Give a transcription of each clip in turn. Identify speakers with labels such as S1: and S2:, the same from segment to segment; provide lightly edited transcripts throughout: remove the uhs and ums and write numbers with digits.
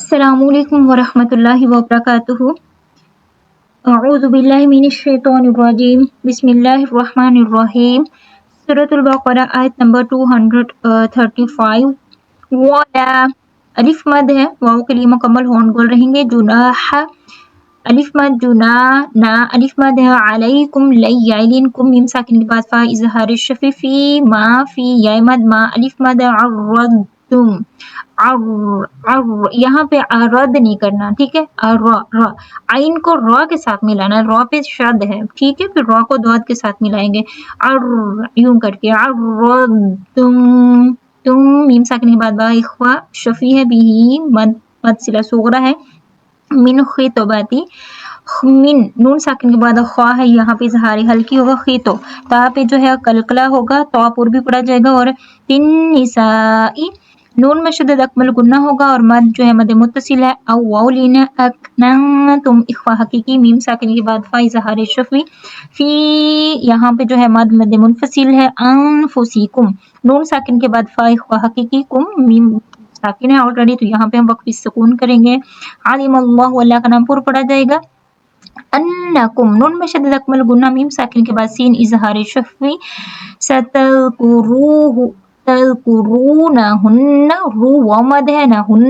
S1: السلام علیکم ورحمۃ اللہ وبرکاتہ۔ اعوذ باللہ من الشیطان الرجیم، بسم اللہ الرحمن الرحیم۔ سورۃ البقرہ آیت نمبر 235۔ ولا الف مد ہے، واو کے لیے مکمل ہون بول رہیں گے۔ جناح الف مد، جنا نا الف مد ہے۔ علیکم لیلن کم میم ساکن کے بعد فا اظہار الشفی فی ما فی یا مد ما الف مد ہے۔ عرضتم یہاں پہ رد نہیں کرنا، ٹھیک ہے۔ عین کو را کے ساتھ ملانا، را پہ شد ہے، ٹھیک ہے، پھر را کو داد کے ساتھ ملائیں گے یوں کر کے۔ تم میم ساکن کے بعد با اخوا شفی ہے، بھی مد صلہ صغرا ہے۔ من خطباتی من نون ساکن کے بعد خواہ ہے، یہاں پہ اظہار ہلکی ہوگا، خیتو تا پہ جو ہے قلقلہ ہوگا، تو پر بھی پڑا جائے گا۔ اور تن نسائی نون میں شدد اکمل گنہ ہوگا، اور مد جو ہے مد متصل ہے۔ اولین اکننتم اخوا حقیقی، میم ساکن کے بعد فا اظہار شفی فی یہاں پہ جو ہے مد منفصل ہے۔ انفسیکم نون ساکن کے بعد فا اخوا حقیقی، کم میم ساکن ہے آلریڈی، تو یہاں پہ ہم وقف سکون کریں گے۔ علیم اللہ، اللہ کا نام پر پڑا جائے گا۔ انکم نون میں شدد اکمل گنہ، میم ساکن کے بعد سین اظہار شفی۔ تذکرونہن رو واو مد ہے نا، ہن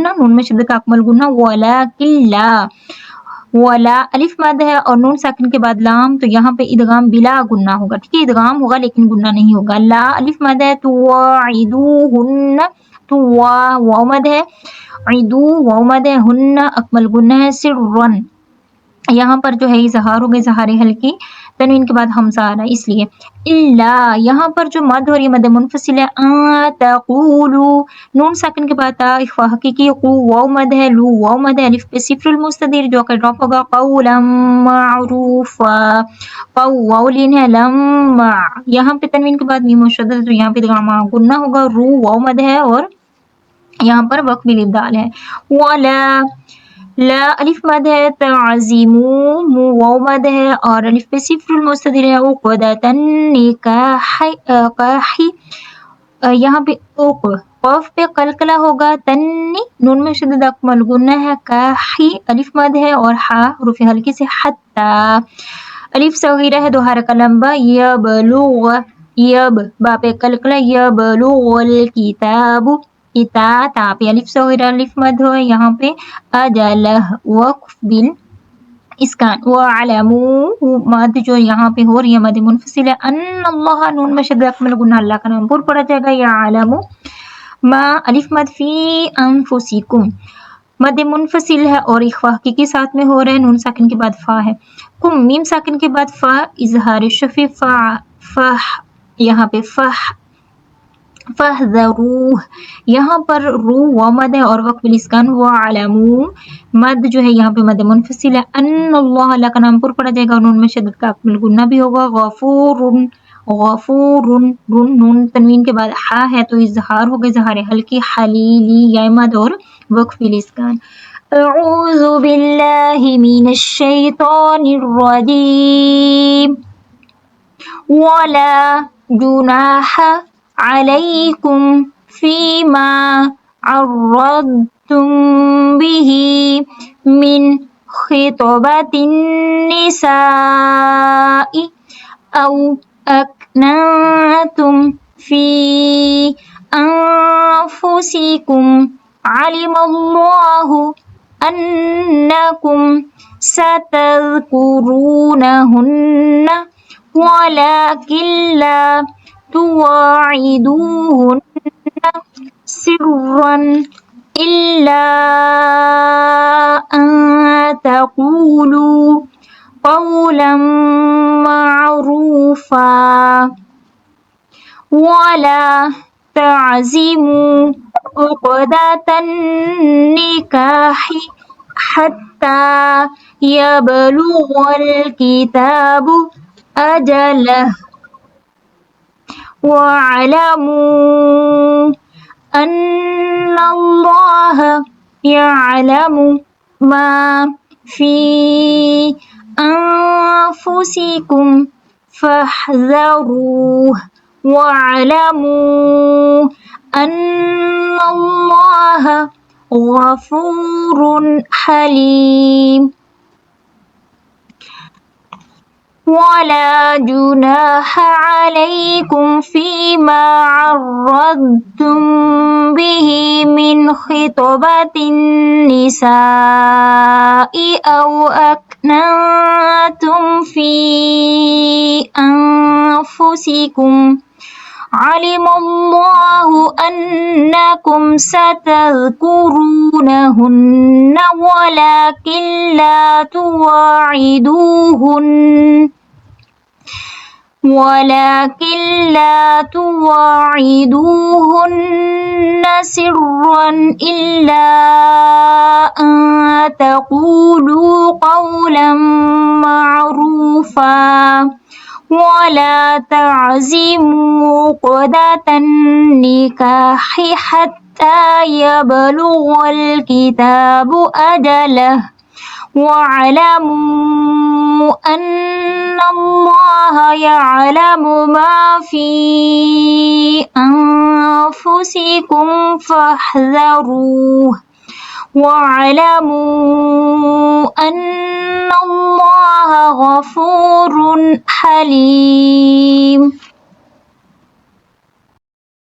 S1: نون میں شدد کا اکمل گنہ۔ ولکن لا ولا الف مد ہے اور نون ساکن کے بعد لام، تو یہاں پہ ادغام بلا گنہ ہوگا، ٹھیک ہے، ادغام ہوگا لیکن گنہ نہیں ہوگا۔ لا الف مد ہے، تواعدوہن تو واو مد ہے، عیدو واو مد ہے، ہن اکمل گنہ ہے۔ سرن یہاں پر جو ہے اظہار ہو گئے، اظہار ہلکی، تنوین کے بعد حمزہ آ رہا ہے اس لیے۔ الا یہاں پر جو مد ہو رہی ہے مد منفصل ہے۔ تقولو نون ساکن کے بعد تا اخوا حقیقی، قو واو مد ہے، لو واو مد ہے، الف پہ صفر المستدیر جو کہ ڈراپ ہوگا۔ قولا معروفا قو واو لین ہے، لما یہاں پہ تنوین کے بعد میم مشدد، تو یہاں پہ گنہ ہوگا۔ رو واو مد ہے اور یہاں پر وقف بالابدال ہے۔ ولا لا الف مد ہے، تعظیمو مو واو مد ہے اور الف پہ صفر المستدیر ہے۔ عقدۃ النکاح یہاں پہ قاف پہ قلقلہ ہوگا، تنی نون میں شدد اکمل گنہ ہے۔ کاحی الف مد ہے اور ہا حروف ہلکی سے۔ حتی الف صغیرہ ہے، دو حرکہ لمبا۔ یبلغ یب با پہ قلقلہ، یبلغ الکتاب اتا تا پہ الف صغیرہ الف مد ہو، یہاں پہ اجلہ وقف بال اسکان۔ وعلموا مد جو یہاں پہ ہو رہی ہے مد منفصل ہے۔ ان اللہ نون میں شدد اکمل گنہ، اللہ کا نام پر پڑا جائے گا۔ یعلم ما الف مد فی انفسکم مد منفصل ہے اور اخوا حقیقی ساتھ میں ہو رہا ہے، نون ساکن کے بعد فا ہے۔ کم میم ساکن کے بعد فا اظہار شفی، فح یہاں پہ فاحذروہ یہاں پر رو واو مد ہے اور وقف الاسکان۔ وعلموا مد جو ہے یہاں پہ مد منفصل ہے۔ ان اللہ اللہ کا نام پر پڑا جائے گا، نون میں شدد کا اکمل گنہ بھی ہوگا۔ غفور نون تنوین کے بعد ہا ہے تو اظہار ہو گئے، اظہار ہلکی۔ حلیلی یا مد اور وقف الاسکان۔ اعوذ باللہ من الشیطان الرجیم۔ ولا جناح علیکم فیما عرضتم به من خطبۃ النساء او اکننتم فی انفسکم علم اللہ انکم ستذکرونہن ولکن لا تواعدوہن سرا الا ان تقولوا قولا معروفا ولا تعزموا عقدۃ النکاح حتی یبلغ الکتاب اجلہ وَاعْلَمُوا أَنَّ اللَّهَ يَعْلَمُ مَا فِي أَنفُسِكُمْ فَاحْذَرُوهُ وَاعْلَمُوا أَنَّ اللَّهَ غفور حليم ولا جناح عليكم فيما عرضتم به من خطبة النساء أو أكننتم في أنفسكم علم الله أنكم ستذكرونهن ولكن لا تواعدوهن سرا إلا أن تقولوا قولا معروفا ولا تعزموا عقدة النكاح حتى يبلغ الكتاب أجله واعلموا أن الله يعلم ما في أنفسكم فاحذروه واعلموا أن الله غفور حليم.